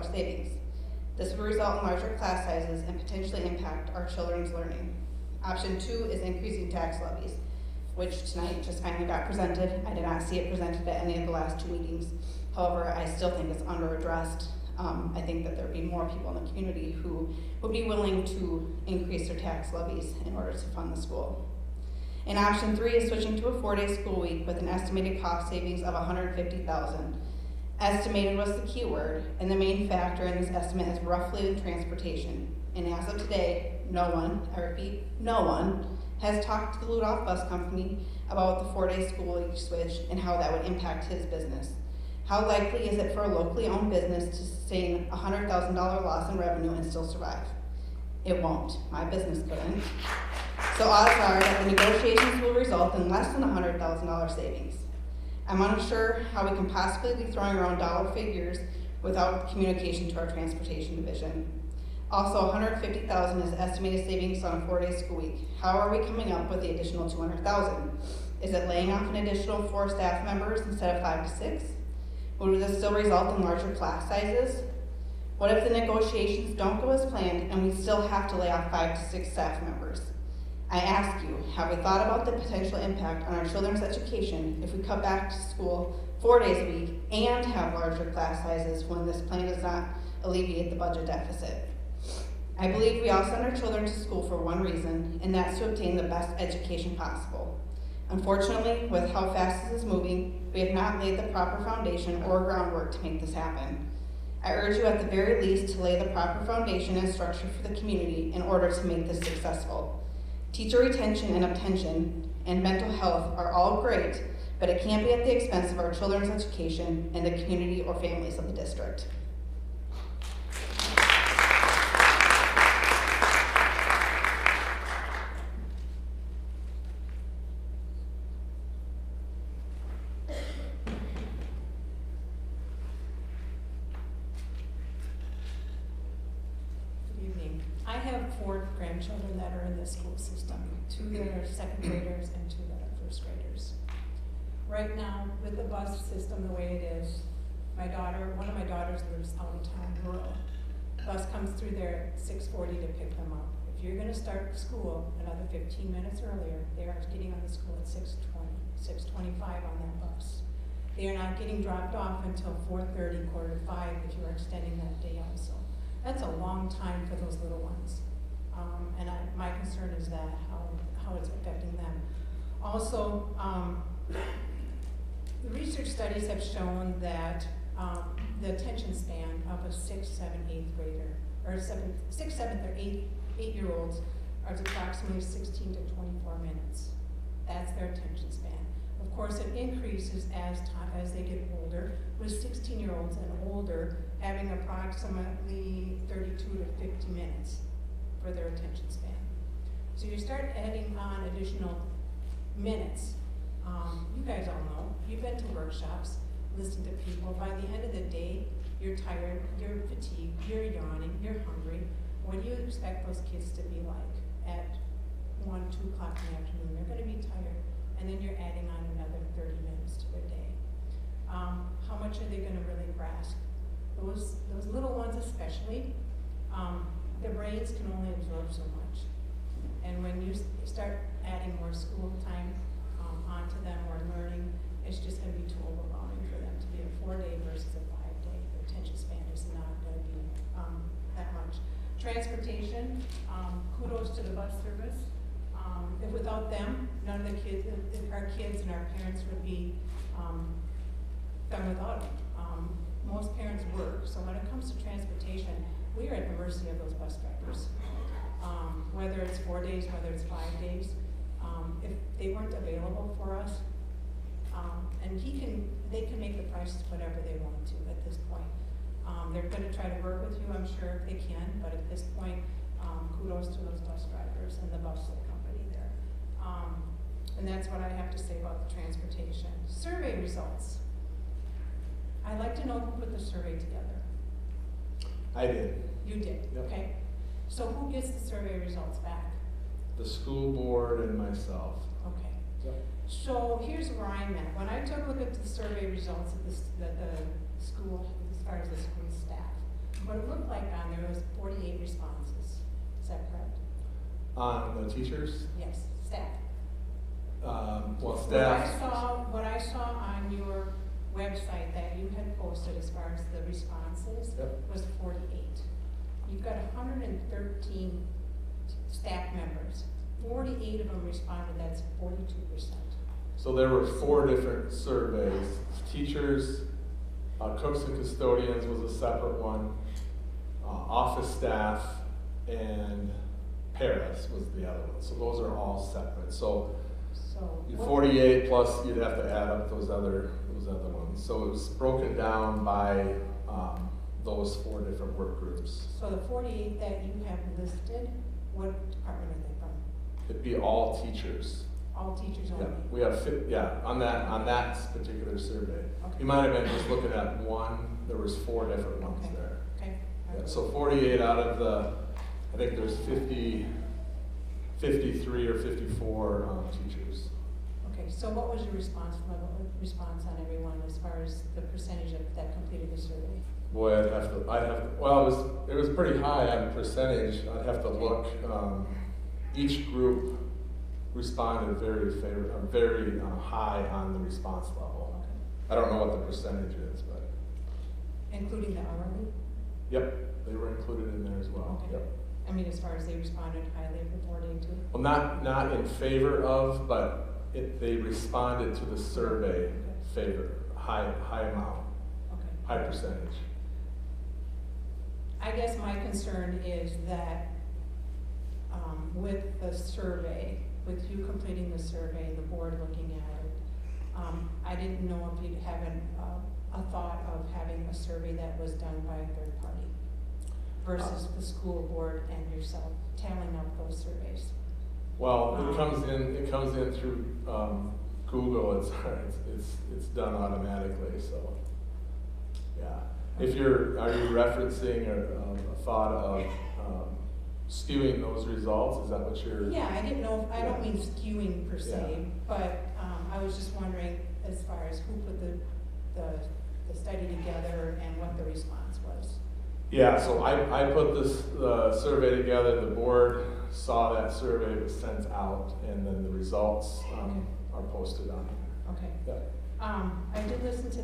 savings. This will result in larger class sizes and potentially impact our children's learning. Option 2 is increasing tax levies, which tonight just finally got presented. I did not see it presented at any of the last 2 meetings. However, I still think it's under-addressed. I think that there would be more people in the community who would be willing to increase their tax levies in order to fund the school. And option 3 is switching to a 4-day school week with an estimated cost savings of $150,000. Estimated was the key word, and the main factor in this estimate is roughly in transportation. And as of today, no one, I repeat, no one, has talked to the Ludolph Bus Company about the 4-day school week switch and how that would impact his business. How likely is it for a locally owned business to sustain a $100,000 loss in revenue and still survive? It won't. My business couldn't. So odds are that the negotiations will result in less than $100,000 savings. I'm unsure how we can possibly be throwing around dollar figures without communication to our transportation division. Also, $150,000 is estimated savings on a 4-day school week. How are we coming up with the additional $200,000? Is it laying off an additional 4 staff members instead of 5 to 6? Would this still result in larger class sizes? What if the negotiations don't go as planned and we still have to lay off 5 to 6 staff members? I ask you, have we thought about the potential impact on our children's education if we cut back to school 4 days a week and have larger class sizes when this plan does not alleviate the budget deficit? I believe we all send our children to school for one reason, and that's to obtain the best education possible. Unfortunately, with how fast this is moving, we have not laid the proper foundation or groundwork to make this happen. I urge you at the very least to lay the proper foundation and structure for the community in order to make this successful. Teacher retention and obtention and mental health are all great, but it can't be at the expense of our children's education and the community or families of the district. I have 4 grandchildren that are in the school system, 2 that are second graders and 2 that are first graders. Right now, with the bus system the way it is, one of my daughters lives out in town, rural. Bus comes through there at 6:40 to pick them up. If you're gonna start school another 15 minutes earlier, they are getting on the school at 6:20, 6:25 on that bus. They are not getting dropped off until 4:30, 4:45 if you are extending that day also. That's a long time for those little ones. And my concern is that, how it's affecting them. Also, the research studies have shown that the attention span of a 6th, 7th, 8th grader, or 6th, 7th, or 8-year-olds is approximately 16 to 24 minutes. That's their attention span. Of course, it increases as they get older, with 16-year-olds and older having approximately 32 to 50 minutes for their attention span. So you start adding on additional minutes. You guys all know, you've been to workshops, listened to people. By the end of the day, you're tired, you're fatigued, you're yawning, you're hungry. What do you expect those kids to be like at 1, 2 o'clock in the afternoon? They're going to be tired. And then you're adding on another 30 minutes to a day. How much are they going to really grasp? Those little ones especially, their brains can only absorb so much. And when you start adding more school time onto them or learning, it's just going to be too overwhelming for them to be a 4-day versus a 5-day. Their attention span is not going to be that much. Transportation, kudos to the bus service. If without them, none of the kids, our kids and our parents would be done without them. Most parents work, so when it comes to transportation, we are at the mercy of those bus drivers. Whether it's 4 days, whether it's 5 days, if they weren't available for us, and they can make the prices whatever they want to at this point. They're going to try to work with you, I'm sure, if they can, but at this point, kudos to those bus drivers and the bus company there. And that's what I have to say about the transportation. Survey results. I'd like to know who put the survey together. I did. You did, Yep. Okay. So who gets the survey results back? The school board and myself. Okay. Yep. So here's where I'm at. When I took a look at the survey results of the school, as far as the school staff, what it looked like on there was 48 responses. Is that correct? On the teachers, Yes, staff. well, staff. What I saw on your website that you had posted as far as the responses Yep. was 48. You've got 113 staff members. 48 of them responded, that's 42%. So there were 4 different surveys. Teachers, cooks and custodians was a separate one, office staff, and paras was the other one. So those are all separate. So So. what- 48 plus you'd have to add up those other ones. So it was broken down by those 4 different work groups. So the 48 that you have listed, what department are they from? It'd be all teachers. All teachers Yeah, only? we have, on that particular survey. Okay. You might have been just looking at one, there was 4 different ones Okay. there. Okay. Yeah, so 48 out of the, I think there's 53 or 54 teachers. Okay, so what was your response on everyone as far as the percentage of that completed the survey? Boy, well, it was pretty high on percentage. I'd have to look. Each group responded very high on the response level. Okay. I don't know what the percentage is, but, Including the hourly? yep, they were included in there as well. Okay. Yep. I mean, as far as they responded highly reporting to? Well, not in favor of, but they responded to the survey high amount, Okay. high percentage. I guess my concern is that with the survey, with you completing the survey, the board looking at it, I didn't know if you'd have a thought of having a survey that was done by a third party versus the school board and yourself tallying up those surveys. Well, it comes in through Google. It's done automatically. So, yeah. Are you referencing a thought of skewing those results? Is that what you're? Yeah, I didn't know, I don't Yeah. mean skewing per se, Yeah. but I was just wondering as far as who put the study together and what the response was. Yeah. So I put this survey together. The board saw that survey, it was sent out, and then the results Okay. are posted on here. Okay. Yeah. I did listen to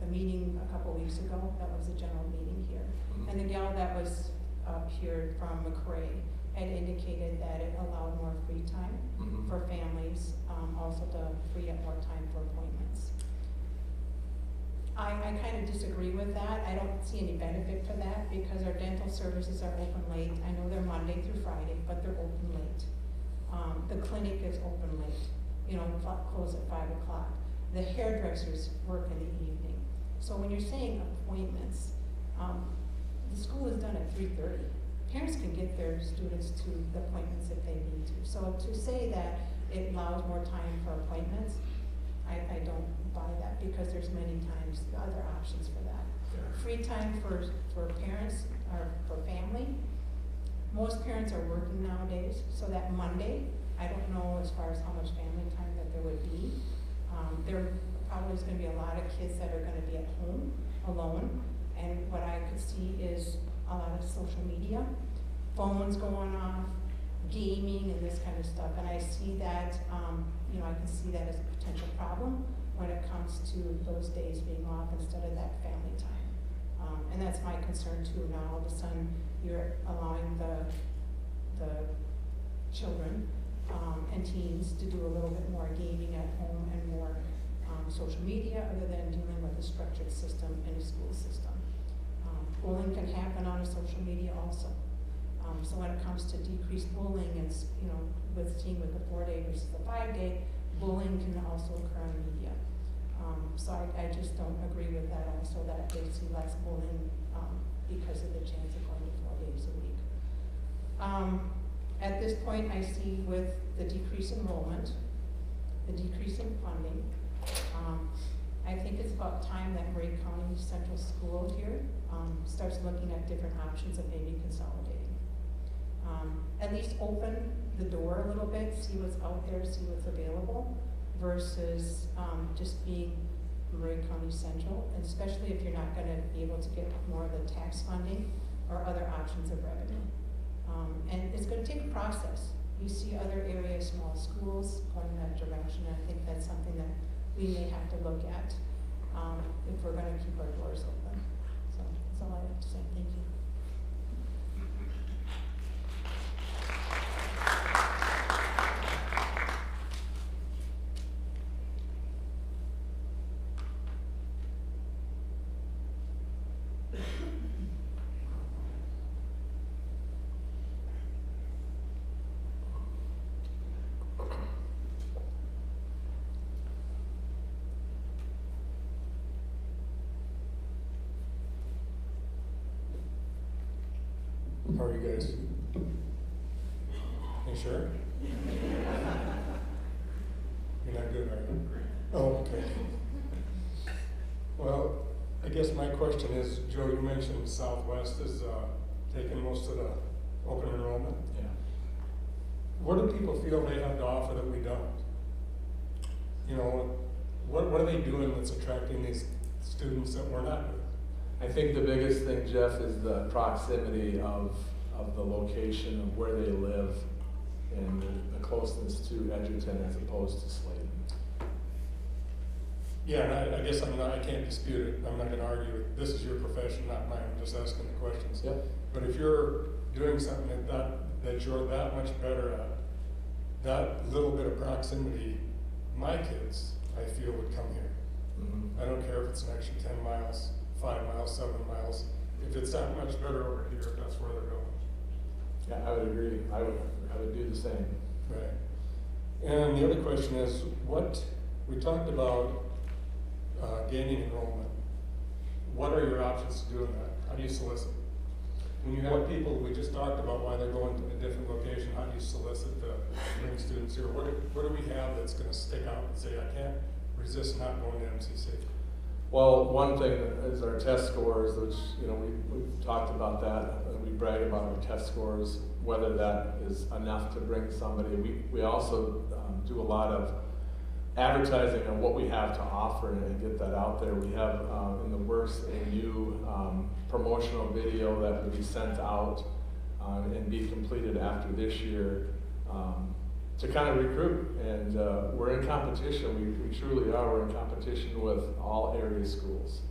the meeting a couple weeks ago, that was the general meeting here. And the gal that was up here from McRae had indicated that it allowed more free time Mhm. for families, also to free up more time for appointments. I kind of disagree with that. I don't see any benefit for that because our dental services are open late. I know they're Monday through Friday, but they're open late. The clinic is open late, close at 5 o'clock. The hairdressers work in the evening. So when you're saying appointments, the school is done at 3:30. Parents can get their students to the appointments if they need to. So to say that it allows more time for appointments, I don't buy that because there's many times other options for that. Yeah. Free time for parents or for family. Most parents are working nowadays, so that Monday, I don't know as far as how much family time that there would be. There probably is gonna be a lot of kids that are gonna be at home alone. And what I could see is a lot of social media, phones going off, gaming and this kind of stuff. And I see that, I can see that as a potential problem when it comes to those days being off instead of that family time. And that's my concern too. Now all of a sudden you're allowing the children and teens to do a little bit more gaming at home and more social media other than dealing with a structured system in a school system. Bullying can happen on a social media also. So when it comes to decreased bullying, it's, with seeing with the 4-day versus the 5-day, bullying can also occur in media. So I just don't agree with that also, that they see less bullying because of the chance of going to 4 days a week. At this point, I see with the decrease in enrollment, the decrease in funding, I think it's about time that Murray County Central School here starts looking at different options of maybe consolidating. At least open the door a little bit, see what's out there, see what's available, versus just being Murray County Central, and especially if you're not gonna be able to get more of the tax funding or other options of revenue. And it's gonna take a process. You see other areas, small schools going in that direction, and I think that's something that we may have to look at, if we're gonna keep our doors open. So that's all I have to say, thank you. How are you guys? You sure? You're not good, are you? Oh, okay. Well, I guess my question is, Joe, you mentioned Southwest is taking most of the open enrollment. Yeah. What do people feel they have to offer that we don't? You know, what are they doing that's attracting these students that we're not doing? I think the biggest thing, Jeff, is the proximity of the location of where they live and the closeness to Edgerton as opposed to Slayton. Yeah, and I guess I can't dispute it. I'm not gonna argue it. This is your profession, not mine. I'm just asking the questions. Yep. But if you're doing something that you're that much better at, that little bit of proximity, my kids, I feel, would come here. Mm-hmm. I don't care if it's an extra 10 miles, 5 miles, 7 miles. If it's that much better over here, that's where they're going. Yeah, I would agree. I would do the same. Right. And the other question is, we talked about gaining enrollment. What are your options to doing that? How do you solicit? When you have people, we just talked about why they're going to a different location, how do you solicit to bring students here? What do we have that's gonna stick out and say, I can't resist not going to MCC? Well, one thing is our test scores, which, you know, we've talked about that, and we brag about our test scores, whether that is enough to bring somebody. We also do a lot of advertising on what we have to offer and get that out there. We have in the works a new promotional video that will be sent out and be completed after this year to kind of recruit. And we're in competition. We truly are. We're in competition with all area schools.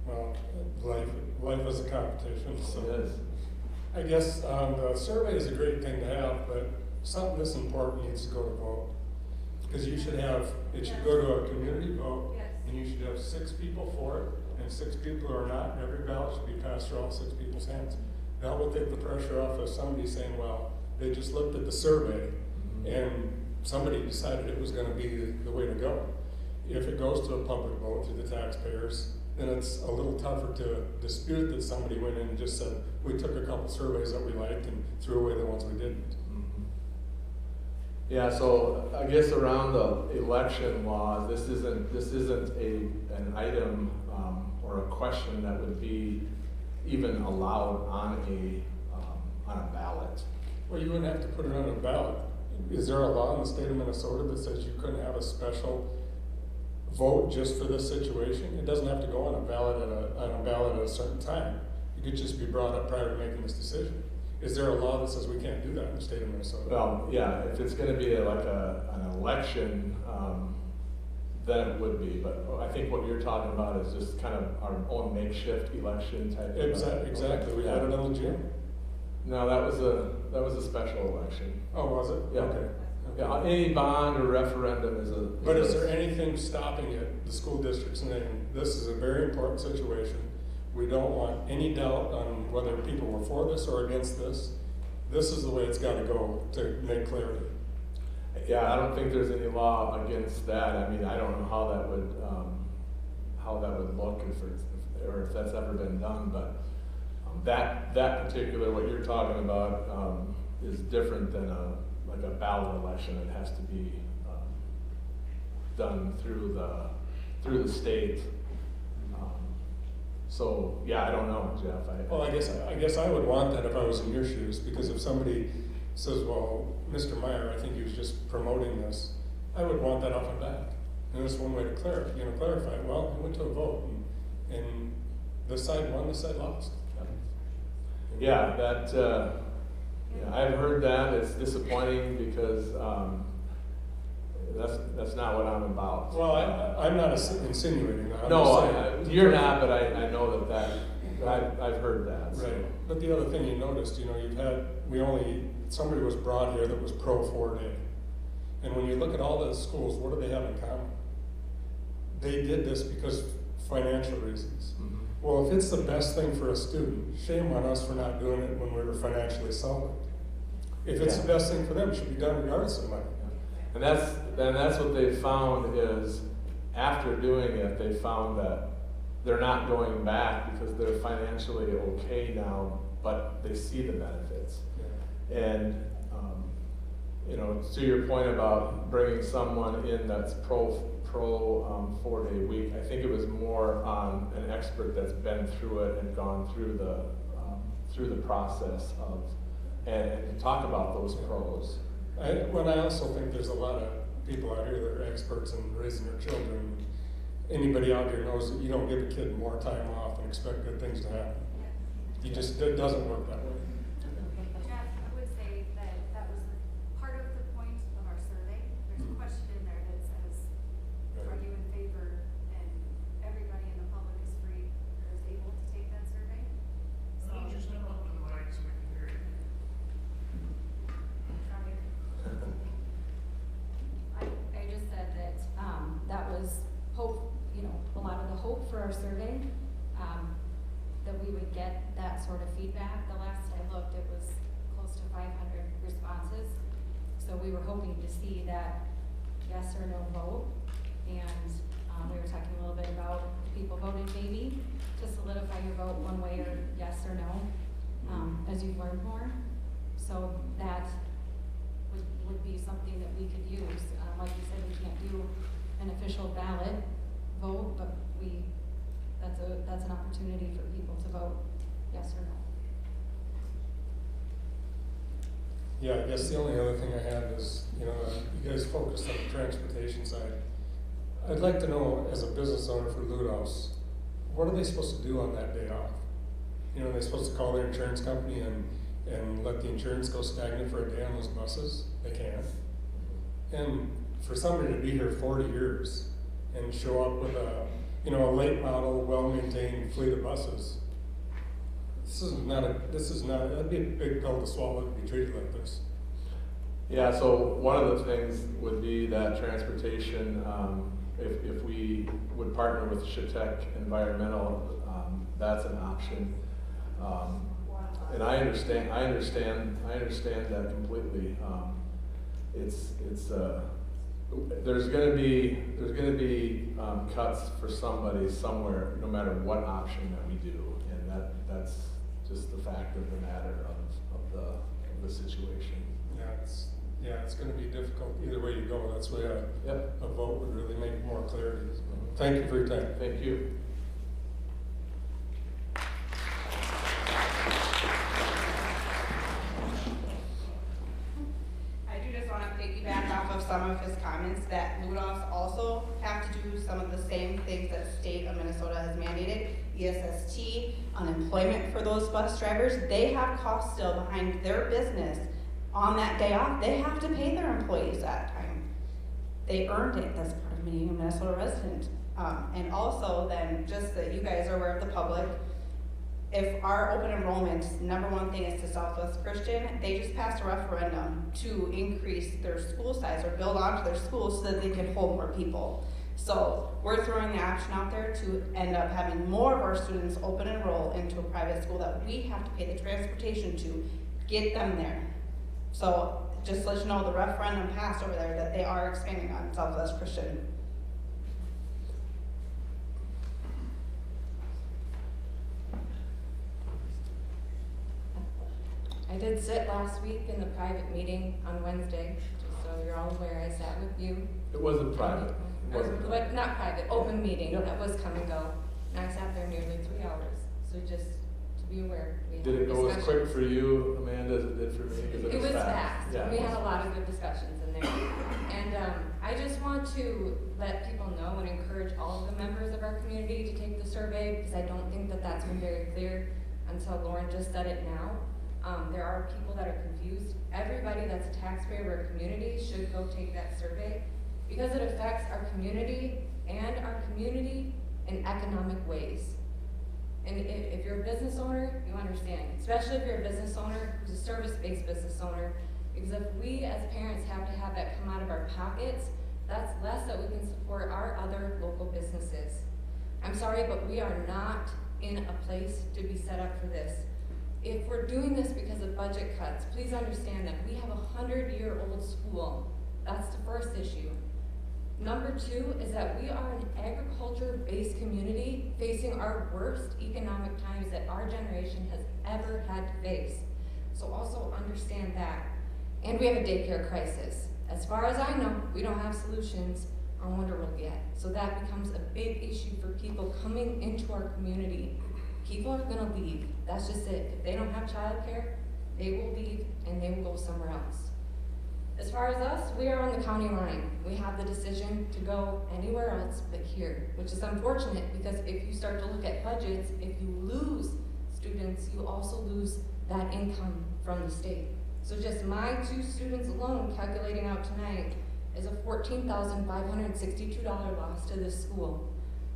Well, life is a competition, so. It is. I guess the survey is a great thing to have, but something this important needs to go to vote. Because it should go to a community vote, and you should have 6 people for it, and 6 people who are not, and every ballot should be passed through all 6 people's hands. That will take the pressure off of somebody saying, well, they just looked at the survey, and somebody decided it was gonna be the way to go. If it goes to a public vote through the taxpayers, then it's a little tougher to dispute that somebody went in and just said, we took a couple surveys that we liked and threw away the ones we didn't. Yeah, so I guess around the election laws, this isn't an item or a question that would be even allowed on a ballot. Well, you wouldn't have to put it on a ballot. Is there a law in the state of Minnesota that says you couldn't have a special vote just for this situation? It doesn't have to go on a ballot at a certain time. It could just be brought up prior to making this decision. Is there a law that says we can't do that in the state of Minnesota? Well, yeah, if it's gonna be like an election, then it would be, but I think what you're talking about is just kind of our own makeshift election type of. Exactly, we had it in the gym. No, that was a special election. Oh, was it? Yeah. Okay. Yeah, any bond or referendum is a. But is there anything stopping it, the school district saying, this is a very important situation, we don't want any doubt on whether people were for this or against this, this is the way it's gotta go to make clarity? Yeah, I don't think there's any law against that. I mean, I don't know how that would look if that's ever been done, but that particular, what you're talking about, is different than a ballot election. It has to be done through the state. So yeah, I don't know, Jeff. Well, I guess I would want that if I was in your shoes, because if somebody says, well, Mr. Meyer, I think he was just promoting this, I would want that off my back. And that's one way to clarify. Well, it went to a vote, and this side won, this side lost. Yeah, that, yeah, I've heard that. It's disappointing because that's not what I'm about. Well, I'm not insinuating that. I'm No, just saying- you're not, but I know that I've heard that. So. Right, but the other thing you noticed, you've had, somebody was brought here that was pro 4-day. And when you look at all the schools, what do they have in common? They did this because financial reasons. Mhm. Well, if it's the best thing for a student, shame on us for not doing it when we were financially solvent. If it's the best thing for them, it should be done regardless of money. And that's what they found is, after doing it, they found that they're not going back because they're financially okay now, but they see the benefits. Yeah. And, to your point about bringing someone in that's pro 4-day week, I think it was more on an expert that's been through it and gone through the process of, and talk about those pros. I also think there's a lot of people out here that are experts in raising their children. Anybody out there knows that you don't give a kid more time off and expect good things to happen. It doesn't work that way. Jeff, I would say that was part of the point of our survey. There's a question in there that says, are you in favor? And everybody in the public is free or is able to take that survey. So, Can you just step up to the mic so we can hear you? I just said that, that was hope, a lot of the hope for our survey, that we would get that sort of feedback. The last I looked, it was close to 500 responses. So we were hoping to see that yes or no vote. And we were talking a little bit about if people voted maybe to solidify your vote one way or yes or no, as you've learned more. So that would be something that we could use. Like you said, we can't do an official ballot vote, but that's an opportunity for people to vote yes or no. Yeah, I guess the only other thing I had is, you guys focused on the transportation side. I'd like to know, as a business owner for Ludolf's, what are they supposed to do on that day off? Are they supposed to call their insurance company and let the insurance go stagnant for a day on those buses? They can't. And for somebody to be here 40 years and show up with a late model, well-maintained fleet of buses, that'd be a big pill to swallow to be treated like this. Yeah, so one of the things would be that transportation, if we would partner with Chautauqua Environmental, that's an option. And I understand that completely. There's gonna be cuts for somebody somewhere, no matter what option that we do, and that's just the fact of the matter of the situation. Yeah, it's gonna be difficult either way you go. That's why a vote would really make more clarity. Thank you for your time. Thank you. I do just want to piggyback off of some of his comments that Ludolf's also have to do some of the same things that the state of Minnesota has mandated. ESST, unemployment for those bus drivers, they have costs still behind their business on that day off. They have to pay their employees that time. They earned it, that's part of being a Minnesota resident. And also then, just that you guys are aware of the public, if our open enrollment, number one thing is to Southwest Christian, they just passed a referendum to increase their school size or build onto their schools so that they can hold more people. So we're throwing the option out there to end up having more of our students open enroll into a private school that we have to pay the transportation to get them there. So just to let you know, the referendum passed over there that they are expanding on Southwest Christian. I did sit last week in the private meeting on Wednesday, just so you're all aware. I sat with you. It wasn't private. It wasn't But not private, open meeting, Yep. that was come and go. And I sat there nearly 3 hours, so just to be aware. We Did had it go as quick discussions. for you, Amanda, as it did for me? 'Cause It was fast. Yeah. We had a lot of good discussions in there. And I just want to let people know and encourage all of the members of our community to take the survey, because I don't think that that's been very clear until Lauren just said it now. There are people that are confused. Everybody that's a taxpayer of our community should go take that survey, because it affects our community in economic ways. And if you're a business owner, you understand, especially if you're a business owner who's a service-based business owner, because if we as parents have to have that come out of our pockets, that's less that we can support our other local businesses. I'm sorry, but we are not in a place to be set up for this. If we're doing this because of budget cuts, please understand that we have a 100-year-old school. That's the first issue. Number two is that we are an agriculture-based community facing our worst economic times that our generation has ever had to face. So also understand that. And we have a daycare crisis. As far as I know, we don't have solutions on Wonderworld yet. So that becomes a big issue for people coming into our community. People are gonna leave, that's just it. If they don't have childcare, they will leave and they will go somewhere else. As far as us, we are on the county line. We have the decision to go anywhere else but here, which is unfortunate because if you start to look at budgets, if you lose students, you also lose that income from the state. So just my 2 students alone, calculating out tonight, is a $14,562 loss to this school.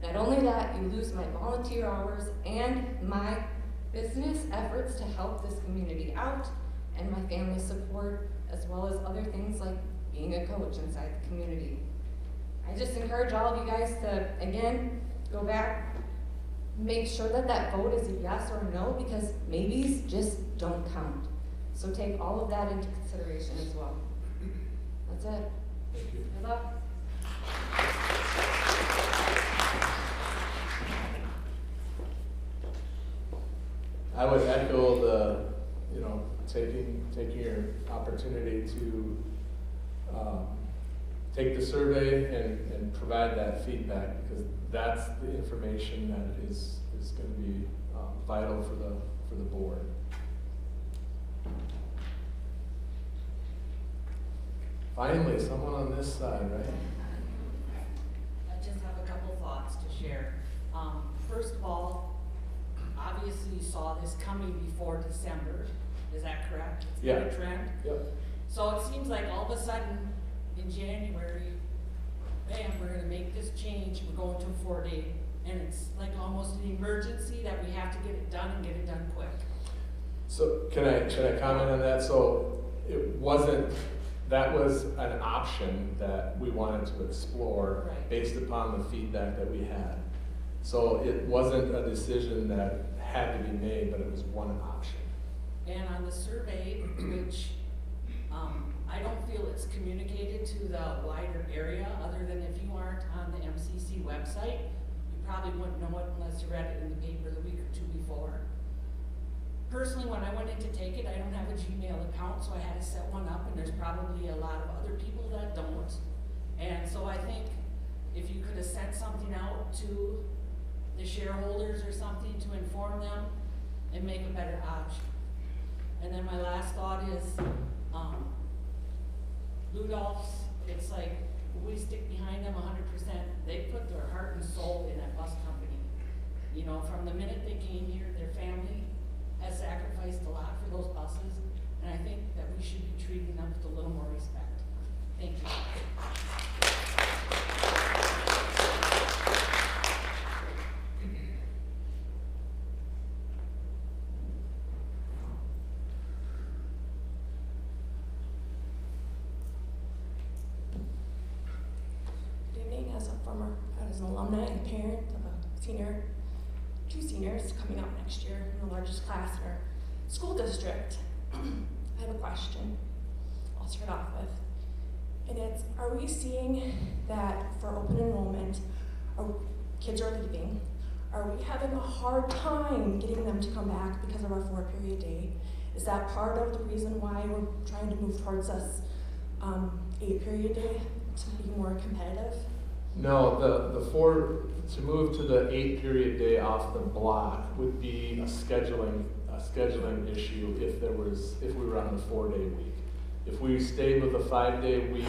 Not only that, you lose my volunteer hours and my business efforts to help this community out and my family support, as well as other things like being a coach inside the community. I just encourage all of you guys to, again, go back, make sure that that vote is a yes or a no, because maybes just don't count. So take all of that into consideration as well. That's it. Thank you. Good luck. I would echo the, taking your opportunity to take the survey and provide that feedback, because that's the information that is going to be vital for the board. Finally, someone on this side, right? I just have a couple thoughts to share. First of all, obviously you saw this coming before December, is that correct? It's been a trend? Yep. So it seems like all of a sudden in January, bam, we're gonna make this change, we're going to a 4-day, and it's like almost an emergency that we have to get it done and get it done quick. So should I comment on that? So it wasn't, that was an option that we wanted to explore Right. based upon the feedback that we had. So it wasn't a decision that had to be made, but it was one option. And on the survey, which I don't feel it's communicated to the wider area, other than if you aren't on the MCC website, you probably wouldn't know it unless you read it in the paper the week or 2 before. Personally, when I went in to take it, I don't have a Gmail account, so I had to set one up, and there's probably a lot of other people that don't. And so I think if you could have sent something out to the shareholders or something to inform them and make a better option. And then my last thought is, Ludolph's, it's like, we stick behind them 100%. They put their heart and soul in that bus company. You know, from the minute they came here, their family has sacrificed a lot for those buses, and I think that we should be treating them with a little more respect. Thank you. Good evening. As an alumni and parent of a senior, 2 seniors coming up next year in the largest class in our school district, I have a question I'll start off with. And it's, are we seeing that for open enrollment, our kids are leaving? Are we having a hard time getting them to come back because of our 4-period day? Is that part of the reason why we're trying to move towards this 8-period day to be more competitive? No, to move to the 8-period day off the block would be a scheduling issue if we were on the 4-day week. If we stayed with a 5-day week,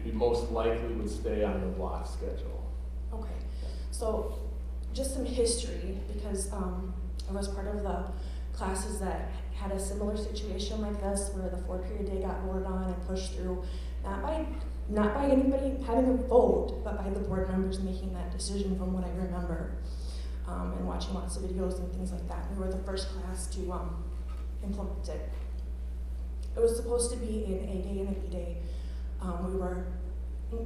we most likely would stay on the block schedule. Okay, so just some history, because I was part of the classes that had a similar situation like this, where the 4-period day got voted on and pushed through, not by anybody having a vote, but by the board members making that decision, from what I remember, and watching lots of videos and things like that. We were the first class to implement it. It was supposed to be an A-day and a B-day. We were,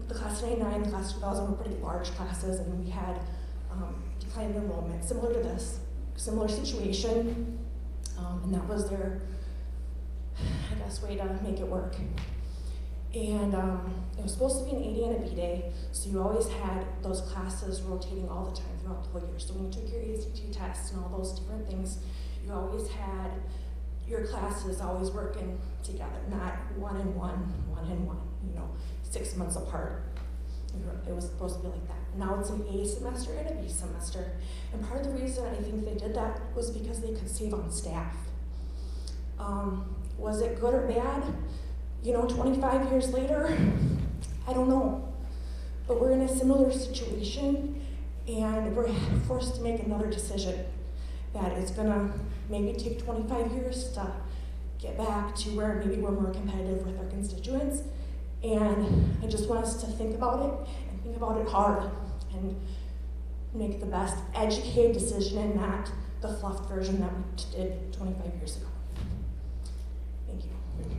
the class of 99, the class of 2000 were pretty large classes, and we had declined enrollment, similar to this, similar situation, and that was their, I guess, way to make it work. And it was supposed to be an A-day and a B-day, so you always had those classes rotating all the time throughout the whole year. So when you took your ACT tests and all those different things, you always had your classes always working together, not one and one, 6 months apart. It was supposed to be like that. Now it's an A semester and a B semester. And part of the reason I think they did that was because they could save on staff. Was it good or bad? 25 years later, I don't know. But we're in a similar situation, and we're forced to make another decision that is gonna maybe take 25 years to get back to where maybe we're more competitive with our constituents. And I just want us to think about it, and think about it hard, and make the best educated decision, and not the fluffed version that we did 25 years ago. Thank you. Thank you.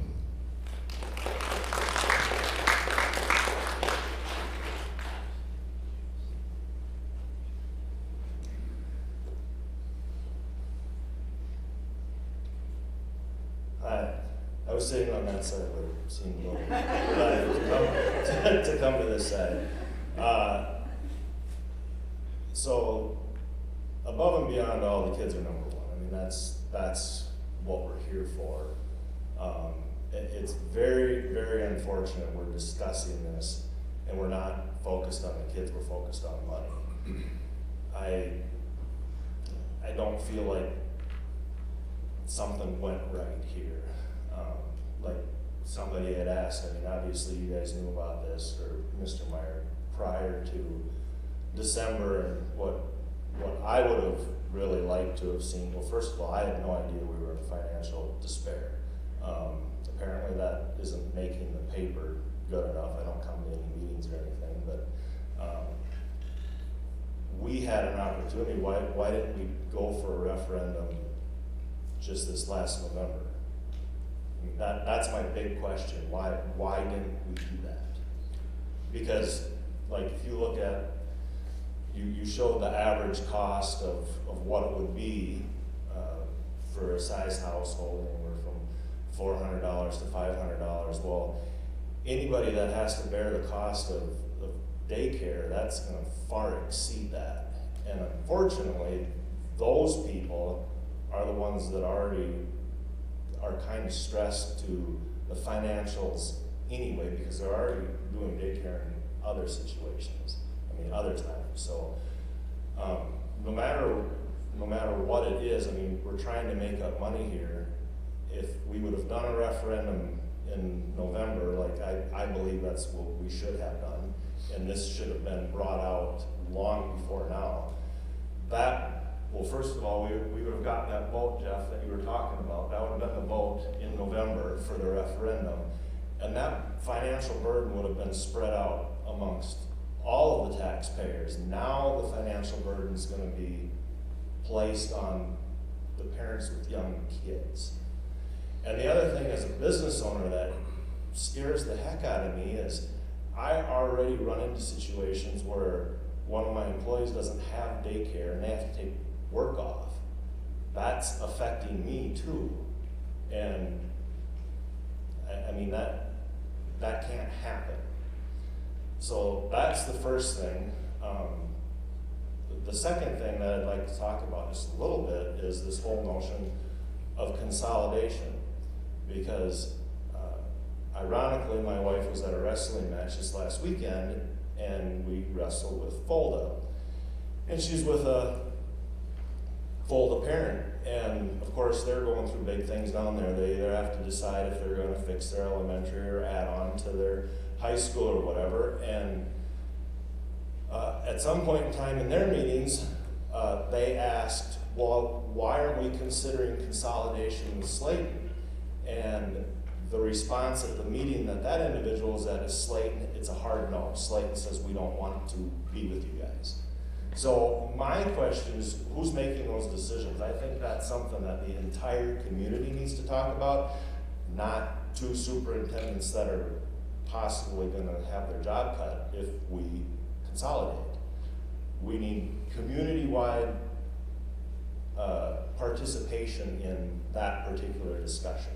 I was sitting on that side, but it seemed a little to come to this side. So, above and beyond all, the kids are number one. I mean, that's what we're here for. It's very, very unfortunate we're discussing this and we're not focused on the kids, we're focused on money. I don't feel like something went right here. Like somebody had asked, I mean, obviously you guys knew about this, or Mr. Meyer, prior to December, and what I would have really liked to have seen. Well, first of all, I had no idea we were in financial despair. Apparently that isn't making the paper good enough. I don't come to any meetings or anything, but we had an opportunity. Why didn't we go for a referendum just this last November? I mean, that's my big question. Why didn't we do that? Because, like, if you look at, you showed the average cost of what it would be for a size household, anywhere from $400 to $500. Well, anybody that has to bear the cost of daycare, that's going to far exceed that. And unfortunately, those people are the ones that already are kind of stressed to the financials anyway, because they're already doing daycare in other situations. I mean, other times. So no matter what it is, I mean, we're trying to make up money here. If we would have done a referendum in November, like I believe that's what we should have done, and this should have been brought out long before now. Well, first of all, we would have gotten that vote, Jeff, that you were talking about. That would have been the vote in November for the referendum. And that financial burden would have been spread out amongst all of the taxpayers. Now the financial burden is going to be placed on the parents with young kids. And the other thing, as a business owner, that scares the heck out of me is I already run into situations where one of my employees doesn't have daycare and they have to take work off. That's affecting me too. And I mean, that can't happen. So that's the first thing. The second thing that I'd like to talk about just a little bit is this whole notion of consolidation. Because ironically, my wife was at a wrestling match this last weekend, and we wrestled with Folda. And she's with a Folda parent, and of course they're going through big things down there. They either have to decide if they're gonna fix their elementary or add on to their high school or whatever. And at some point in time in their meetings, they asked, well, why are we considering consolidation with Slayton? And the response at the meeting that individual was at is Slayton, it's a hard no. Slayton says we don't want to be with you guys. So my question is, who's making those decisions? I think that's something that the entire community needs to talk about, not two superintendents that are possibly gonna have their job cut if we consolidate. We need community-wide participation in that particular discussion.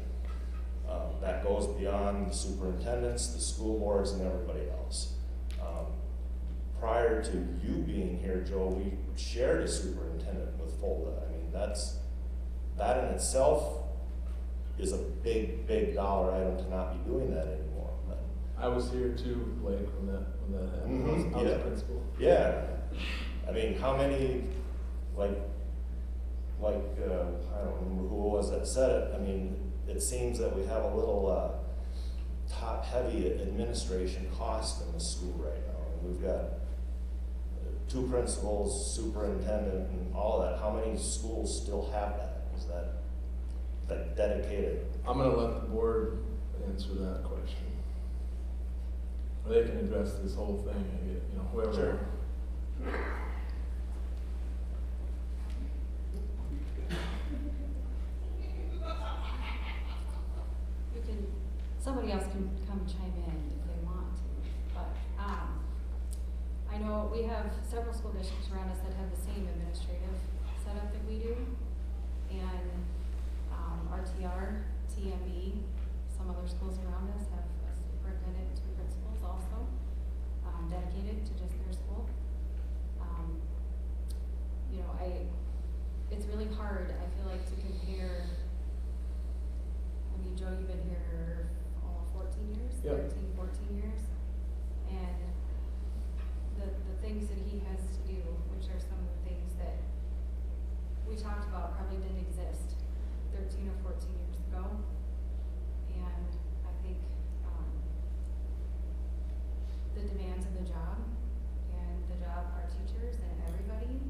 That goes beyond the superintendents, the school boards, and everybody else. Prior to you being here, Joe, we shared a superintendent with Folda. I mean, that in itself is a big, big dollar item to not be doing that anymore. But, I was here too, Blake, when that happened. Mhm, I was yeah. principal. yeah, I mean, how many, like, I don't remember who it was that said it. I mean, it seems that we have a little top-heavy administration cost in the school right now. And we've got 2 principals, superintendent, and all of that. How many schools still have that? Is that dedicated? I'm gonna let the board answer that question. Or they can address this whole thing, I get, whoever. Sure. Somebody else can come chime in if they want to, but, I know we have several school districts around us that have the same administrative setup that we do. And, RTR, TMB, some other schools around us have a superintendent and 2 principals also, dedicated to just their school. It's really hard, I feel like, to compare. I mean, Joe, you've been here 14 years, Yep. 13, 14 years. And the things that he has to do, which are some of the things that we talked about probably didn't exist 13 or 14 years ago. And I think the demands of the job and the job of our teachers and everybody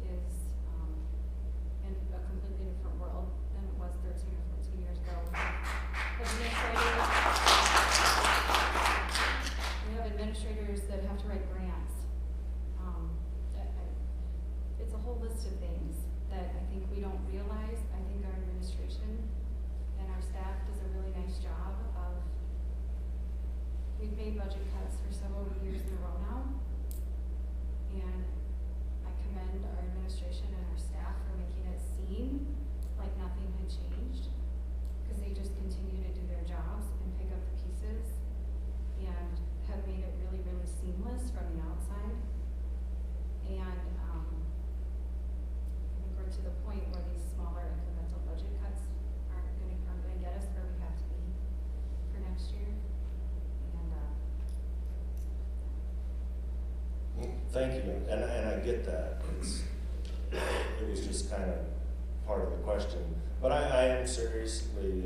is in a completely different world than it was 13 or 14 years ago. We have administrators that have to write grants. It's a whole list of things that I think we don't realize. I think our administration and our staff does a really nice job of, we've made budget cuts for several years in a row now. And I commend our administration and our staff for making it seem like nothing had changed, because they just continue to do their jobs and pick up the pieces and have made it really, really seamless from the outside. And I think we're to the point where these smaller incremental budget cuts aren't gonna get us where we have to be for next year. And Thank you, and I get that. It was just kind of part of the question. But I am seriously,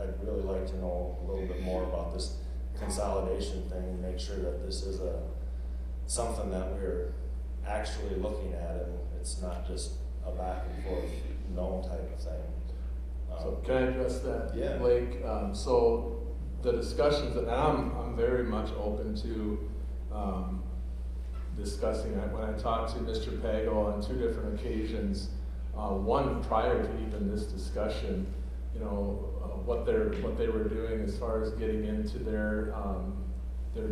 I'd really like to know a little bit more about this consolidation thing and make sure that this is something that we're actually looking at and it's not just a back and forth no type of thing. So can I address that, Yeah. Blake? So the discussions, and I'm very much open to discussing it. When I talked to Mr. Pago on 2 different occasions, one prior to even this discussion, what they were doing as far as getting into their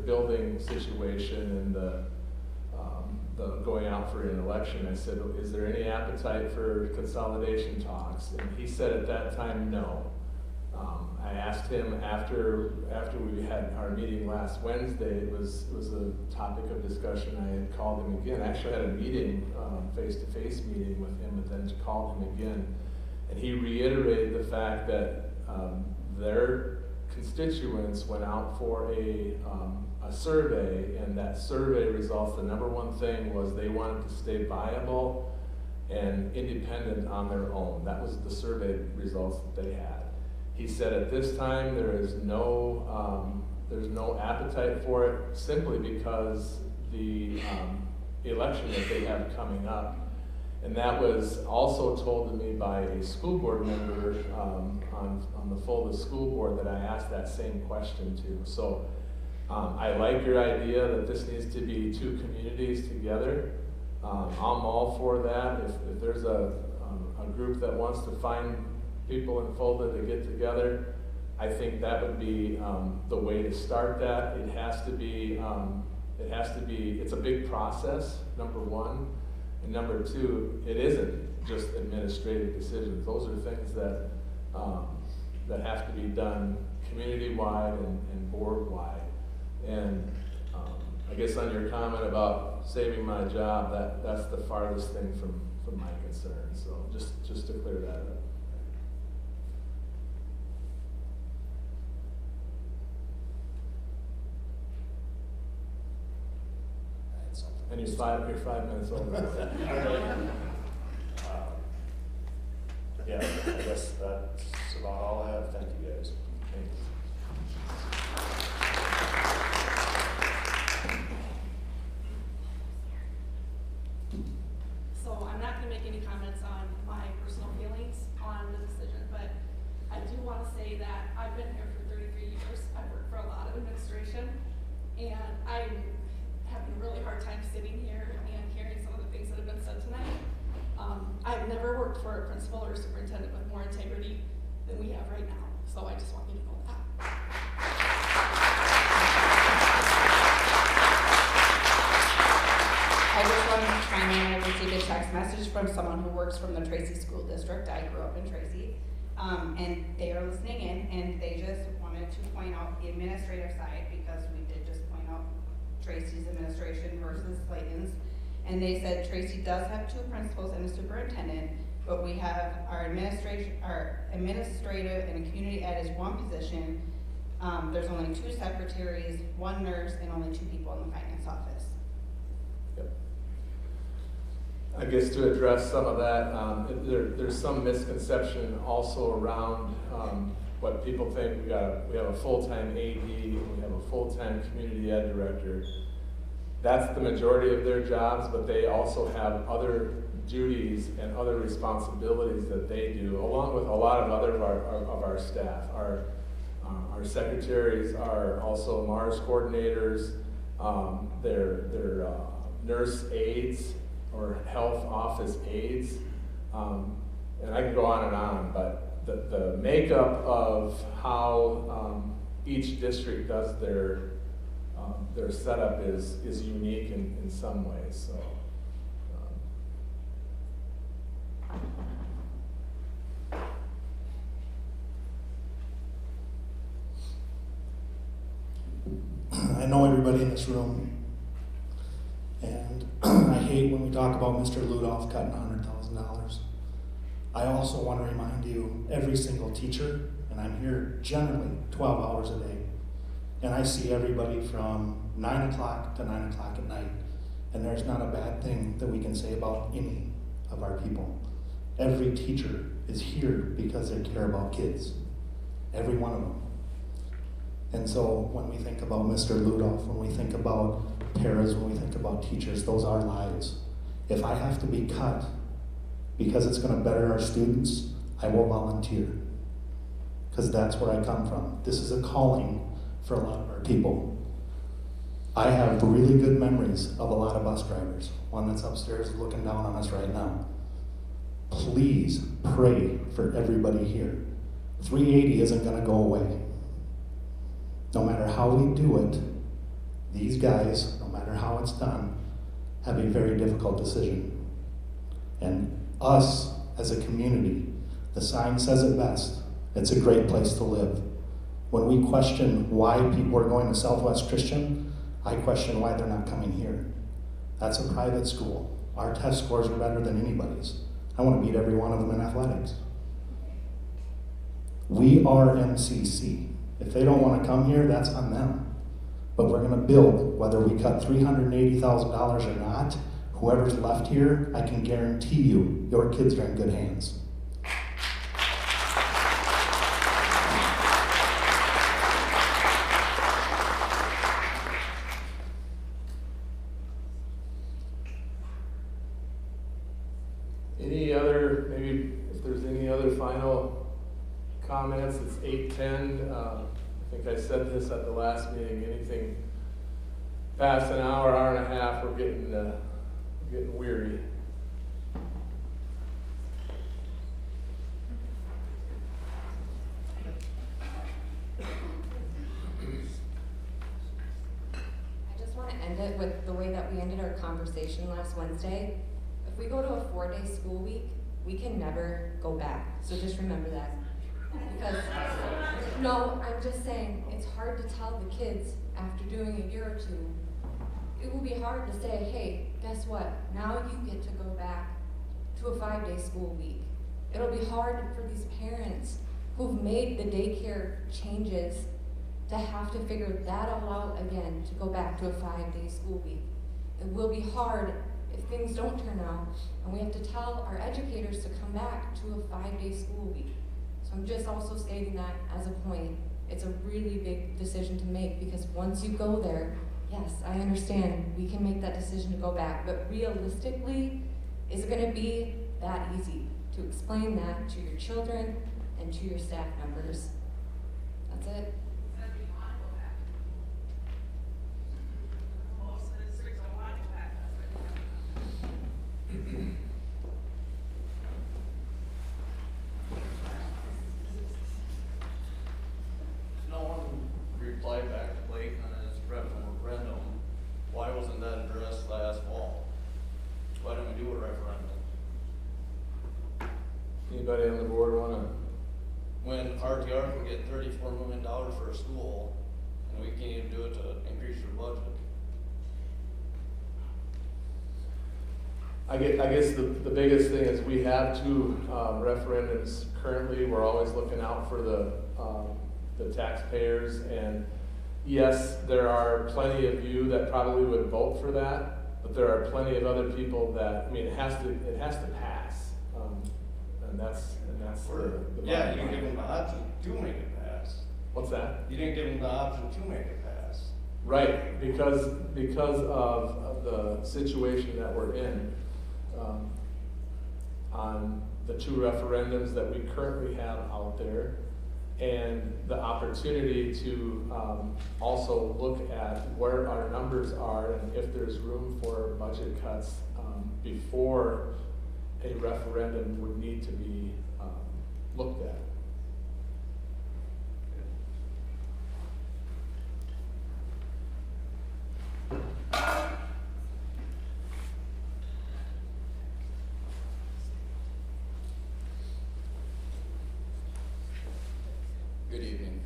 building situation and the going out for an election. I said, is there any appetite for consolidation talks? And he said at that time, no. I asked him after we had our meeting last Wednesday, it was a topic of discussion. I had called him again. I actually had a meeting, face-to-face meeting with him, but then called him again. And he reiterated the fact that their constituents went out for a a survey, and that survey results, the number one thing was they wanted to stay viable and independent on their own. That was the survey results that they had. He said at this time there's no appetite for it, simply because the election that they have coming up. And that was also told to me by a school board member on the Fulda School Board that I asked that same question to. So I like your idea that this needs to be two communities together. I'm all for that. If there's a group that wants to find people in Fulda to get together, I think that would be the way to start that. It has to be, it's a big process, number one. And number two, it isn't just administrative decisions. Those are things that have to be done community-wide and board-wide. And I guess on your comment about saving my job, that's the farthest thing from my concern. So just to clear that up. And you're 5 minutes over. Yeah, I guess that's about all I have. Thank you, guys. Thanks. So I'm not going to make any comments on my personal feelings on the decision, but I do want to say that I've been here for 33 years. I've worked for a lot of administration, and I'm having a really hard time sitting here and hearing some of the things that have been said tonight. I've never worked for a principal or a superintendent with more integrity than we have right now, so I just want you to know that. I just wanted to chime in. I received a text message from someone who works from the Tracy School District. I grew up in Tracy. And they are listening in, and they just wanted to point out the administrative side, because we did just point out Tracy's administration versus Clayton's. And they said Tracy does have 2 principals and a superintendent, but we have our administrative and community ed is 1 position. There's only 2 secretaries, 1 nurse, and only 2 people in the finance office. Yep. I guess to address some of that, there's some misconception also around what people think. We have a full-time AD, we have a full-time community ed director. That's the majority of their jobs, but they also have other duties and other responsibilities that they do, along with a lot of other of our staff. Our secretaries are also MARS coordinators. They're nurse aides or health office aides, and I can go on, but the makeup of how each district does their setup is unique in some ways. So. I know everybody in this room, and I hate when we talk about Mr. Ludoff cutting $100,000. I also want to remind you, every single teacher, and I'm here generally 12 hours a day, and I see everybody from 9 o'clock to 9 o'clock at night, and there's not a bad thing that we can say about any of our people. Every teacher is here because they care about kids, every one of them. And so when we think about Mr. Ludoff, when we think about paras, when we think about teachers, those are lives. If I have to be cut because it's going to better our students, I will volunteer, because that's where I come from. This is a calling for a lot of our people. I have really good memories of a lot of bus drivers. One that's upstairs is looking down on us right now. Please pray for everybody here. 380 isn't going to go away. No matter how we do it, these guys, no matter how it's done, have a very difficult decision. And us, as a community, the sign says it best. It's a great place to live. When we question why people are going to Southwest Christian, I question why they're not coming here. That's a private school. Our test scores are better than anybody's. I want to beat every one of them in athletics. We are MCC. If they don't want to come here, that's on them. But we're gonna build, whether we cut $380,000 or not, whoever's left here, I can guarantee you, your kids are in good hands. Any other, maybe if there's any other final comments, it's 8:10. I think I said this at the last meeting, anything past an hour, hour and a half, we're getting weary. I just want to end it with the way that we ended our conversation last Wednesday. If we go to a 4-day school week, we can never go back. So just remember that. Because, no, I'm just saying, it's hard to tell the kids after doing a year or two. It will be hard to say, hey, guess what? Now you get to go back to a 5-day school week. It'll be hard for these parents who've made the daycare changes to have to figure that all out again to go back to a 5-day school week. It will be hard if things don't turn out and we have to tell our educators to come back to a 5-day school week. So I'm just also stating that as a point. It's a really big decision to make because once you go there, yes, I understand we can make that decision to go back, but realistically, is it gonna be that easy to explain that to your children and to your staff members? That's it. No one replied back to Blake on his referendum. Why wasn't that addressed last fall? Why didn't we do a referendum? Anybody on the board wanna? When RTR can get $34 million for a school, and we can't even do it to increase your budget. I guess the biggest thing is we have two referendums currently. We're always looking out for the taxpayers, and yes, there are plenty of you that probably would vote for that, but there are plenty of other people that, I mean, it has to pass, and that's the Yeah, you didn't give them the option to make it pass. What's that? You didn't give them the option to make it pass. Right, because of the situation that we're in, on the two referendums that we currently have out there, and the opportunity to also look at where our numbers are and if there's room for budget cuts before a referendum would need to be looked at. Good evening.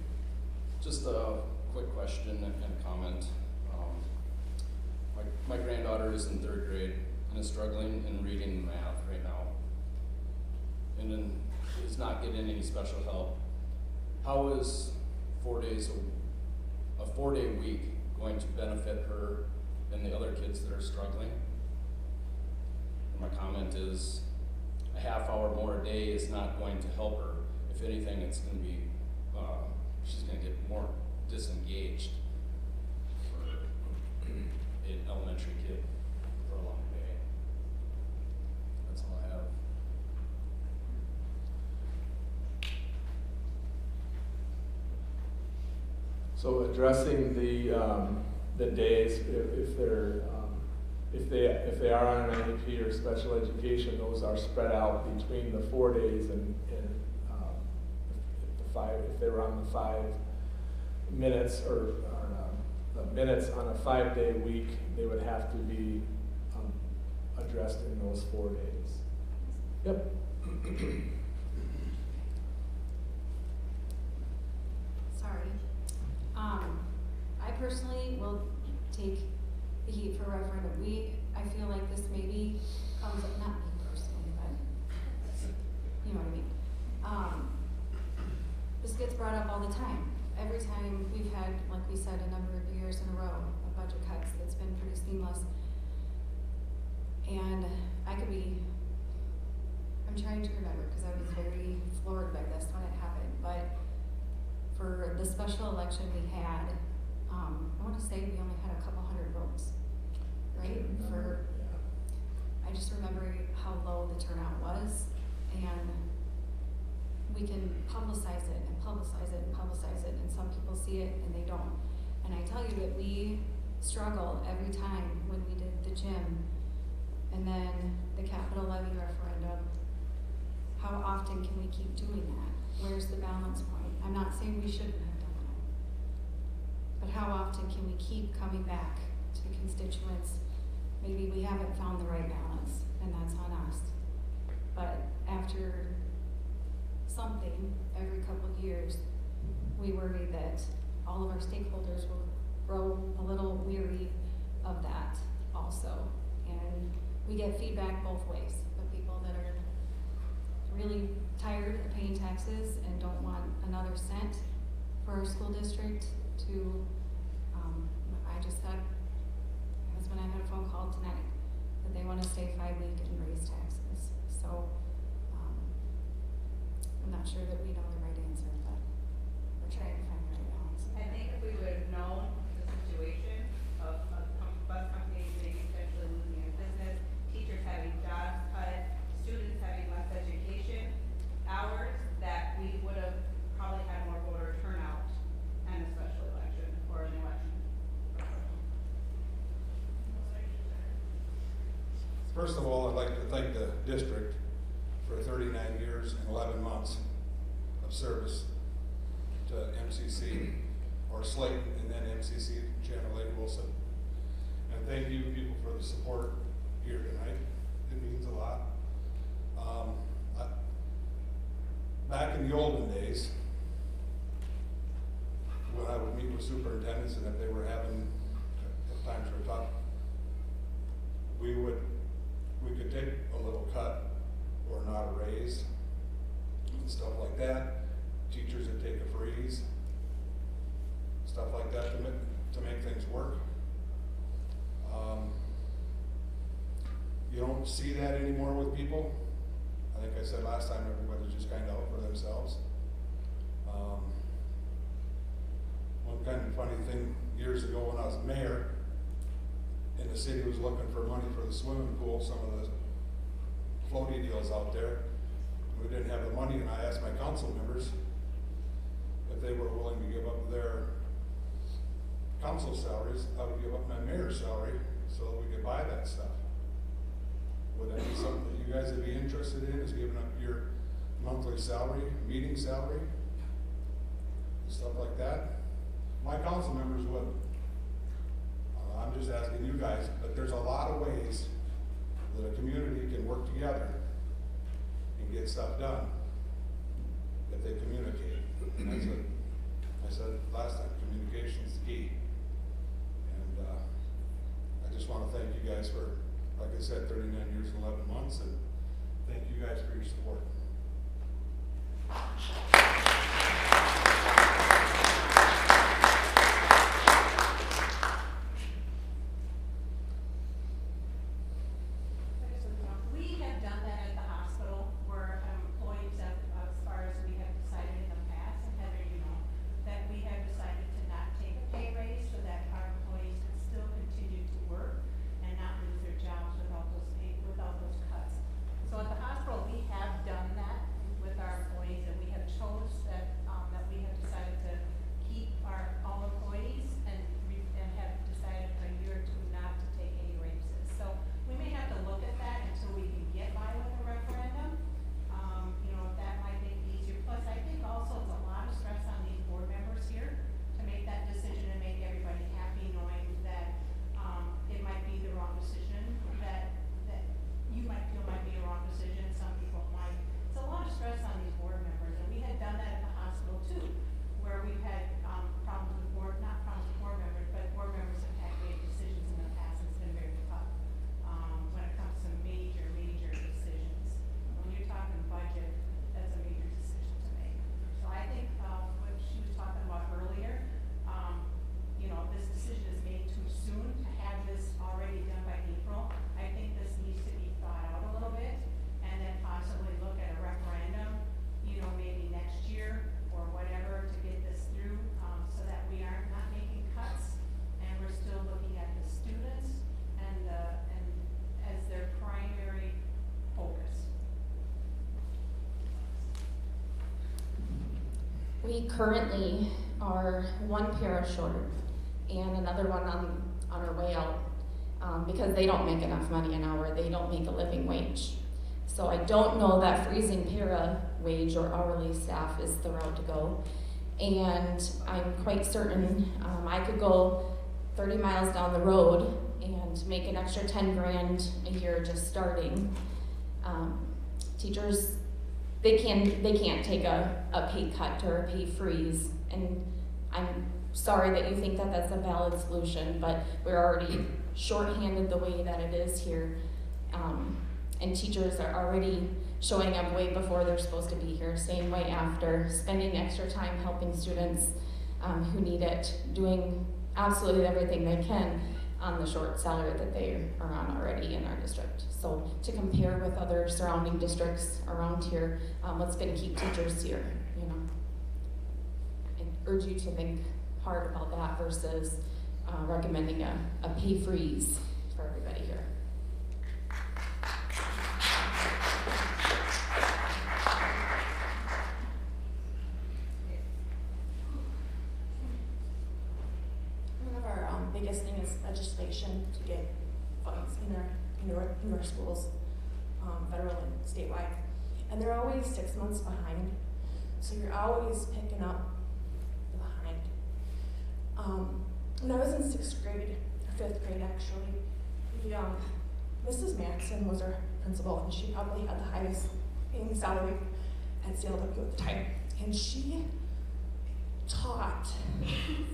Just a quick question and comment. My granddaughter is in 3rd grade and is struggling in reading and math right now, and then is not getting any special help. How is a 4-day week going to benefit her and the other kids that are struggling? And my comment is, a half hour more a day is not going to help her. If anything, it's going to be she's going to get more disengaged for an elementary kid for a long day. That's all I have. So addressing the days, if they are on an IEP or special education, those are spread out between the 4 days and if they were on the 5 minutes or the minutes on a 5-day week, they would have to be addressed in those 4 days. Yep. Sorry. I personally will take the heat for referendum. I feel like this maybe comes up, not me personally, but you know what I mean. This gets brought up all the time. Every time we've had, like we said a number of years in a row of budget cuts. It's been pretty seamless. And I'm trying to remember, because I was very floored by this when it happened, but for the special election we had, I want to say we only had a couple hundred votes, right? I just remember how low the turnout was, and we can publicize it and publicize it and publicize it, and some people see it and they don't. And I tell you that we struggle every time when we did the gym and then the capital levy referendum. How often can we keep doing that? Where's the balance point? I'm not saying we shouldn't have done that, but how often can we keep coming back to constituents? Maybe we haven't found the right balance, and that's on us. But after something every couple of years, we worry that all of our stakeholders will grow a little weary of that also. And we get feedback both ways, the people that are really tired of paying taxes and don't want another cent for our school district to, I just had, my husband and I had a phone call tonight that they want to stay 5 weeks and raise taxes. So, I'm not sure that we know the right answer, but we're trying to find the right balance. I think if we would have known the situation of bus companies maybe potentially losing their business, teachers having jobs cut, students having less education hours, that we would have probably had more voter turnout and a special election or an election. First of all, I'd like to thank the district for 39 years and 11 months of service to MCC, or Slayton, and then MCC, Chairman Lady Wilson. And thank you people for the support here tonight. It means a lot. Back in the olden days, when I would meet with superintendents and if they were having, if times were tough, we could take a little cut or not a raise and stuff like that. Teachers would take a freeze, stuff like that to make things work. You don't see that anymore with people. I think I said last time, everybody's just kind of out for themselves. One kind of funny thing, years ago when I was mayor, and the city was looking for money for the swimming pool, some of the floaty deals out there. We didn't have the money, and I asked my council members if they were willing to give up their council salaries. I would give up my mayor's salary so that we could buy that stuff. Would that be something that you guys would be interested in, is giving up your monthly salary, meeting salary, stuff like that? My council members would. I'm just asking you guys, but there's a lot of ways that a community can work together and get stuff done if they communicate. And that's what I said last time, communication is key. And I just want to thank you guys for, like I said, 39 years and 11 months, and thank you guys for your support. We have done that at the hospital, where employees have, as far as we have decided in the past, and Heather, you know, that we have decided to not take a pay raise so that our employees can still continue to work and not lose their jobs without those cuts. So at the hospital, we have done that. We currently are one para short and another one on our way out because they don't make enough money an hour. They don't make a living wage. So I don't know that freezing para wage or hourly staff is the route to go. And I'm quite certain I could go 30 miles down the road and make an extra 10 grand a year just starting. Teachers, they can't take a pay cut or a pay freeze, and I'm sorry that you think that that's a valid solution, but we're already shorthanded the way that it is here. And teachers are already showing up way before they're supposed to be here, staying way after, spending extra time helping students who need it, doing absolutely everything they can on the short salary that they are on already in our district. So to compare with other surrounding districts around here, what's going to keep teachers here, you know? I urge you to think hard about that versus recommending a pay freeze for everybody here. One of our biggest thing is legislation to get funds in our schools, federal and statewide. And they're always 6 months behind. So you're always picking up behind. When I was in 6th grade, or 5th grade actually, Mrs. Maxson was our principal, and she probably had the highest paying salary at CLW at the time. And she taught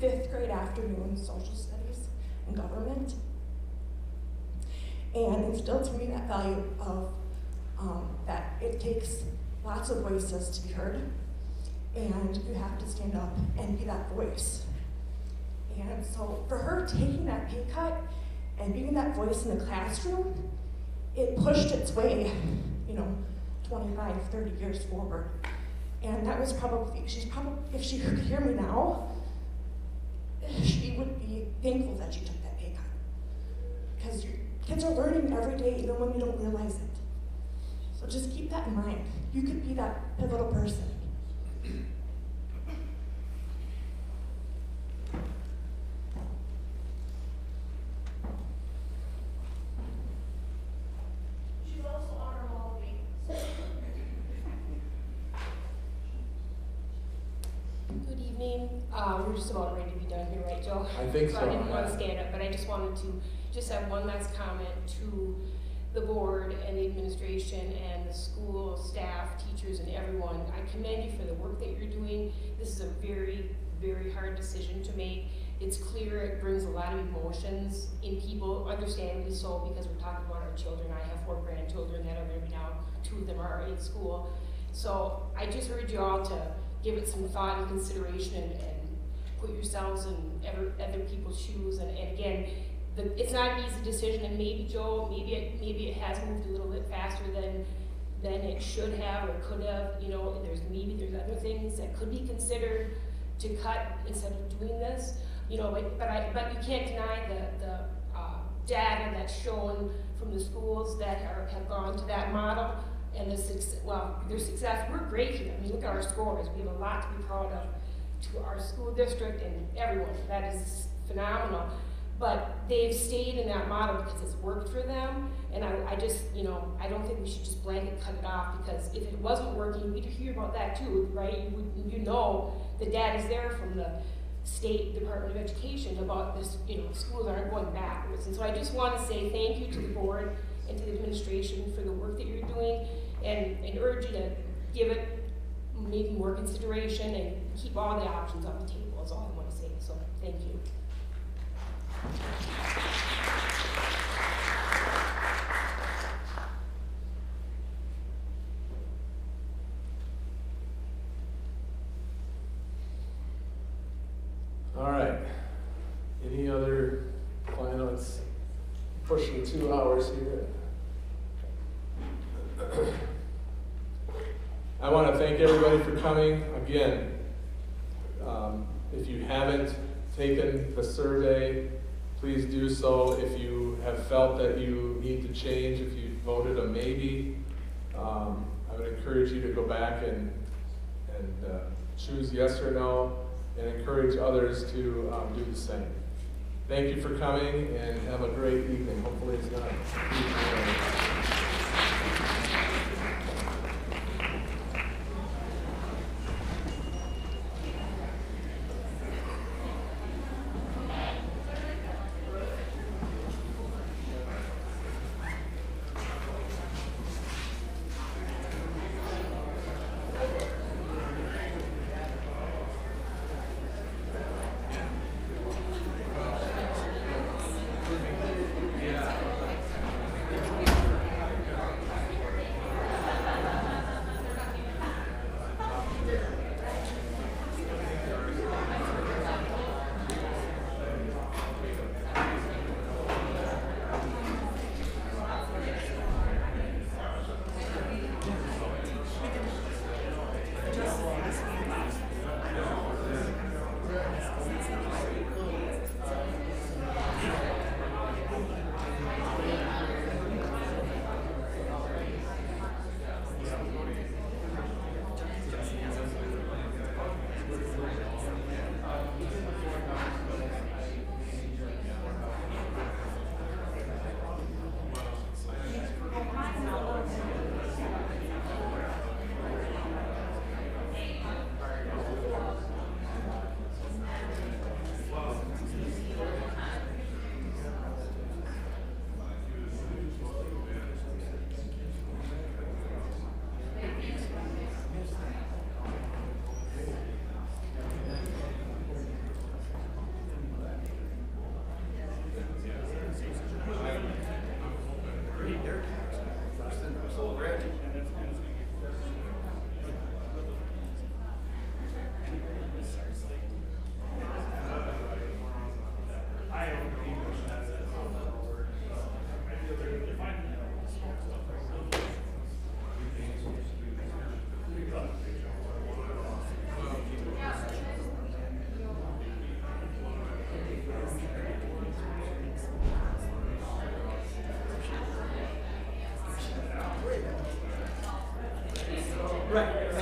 5th grade afternoon social studies and government, and instilled to me that value of that it takes lots of voices to be heard, and you have to stand up and be that voice. And so for her taking that pay cut and being that voice in the classroom, it pushed its way, 25, 30 years forward. And that was probably, if she could hear me now, she would be thankful that she took that pay cut. Because your kids are learning every day, even when you don't realize it. So just keep that in mind. You could be that pivotal person. She's also on our wall of weakness. Good evening. We're just about ready to be done here, right, Joe? I think so, I didn't want yeah. to stand up, but I just wanted to just have one last comment to the board and the administration and the school staff, teachers, and everyone. I commend you for the work that you're doing. This is a very, very hard decision to make. It's clear it brings a lot of emotions in people, understandably so, because we're talking about our children. I have 4 grandchildren that are going to be now, 2 of them are in school. So I just urge you all to give it some thought and consideration and put yourselves in other people's shoes. And again, it's not an easy decision, and maybe, Joe, maybe it has moved a little bit faster than it should have or could have. There's other things that could be considered to cut instead of doing this. But you can't deny the data that's shown from the schools that have gone to that model and their success. We're great here. I mean, look at our scores. We have a lot to be proud of to our school district and everyone. That is phenomenal. But they've stayed in that model because it's worked for them. And I just, I don't think we should just blanket cut it off, because if it wasn't working, we'd hear about that too, right? The data's there from the State Department of Education about this, schools aren't going backwards. And so I just want to say thank you to the board and to the administration for the work that you're doing, and urge you to give it maybe more consideration and keep all the options on the table is all I want to say. So thank you. All right. Any other finals? Pushing 2 hours here. I want to thank everybody for coming. Again, if you haven't taken the survey, please do so. If you have felt that you need to change, if you voted a maybe, I would encourage you to go back and and choose yes or no, and encourage others to do the same. Thank you for coming, and have a great evening. Hopefully it's not. Right.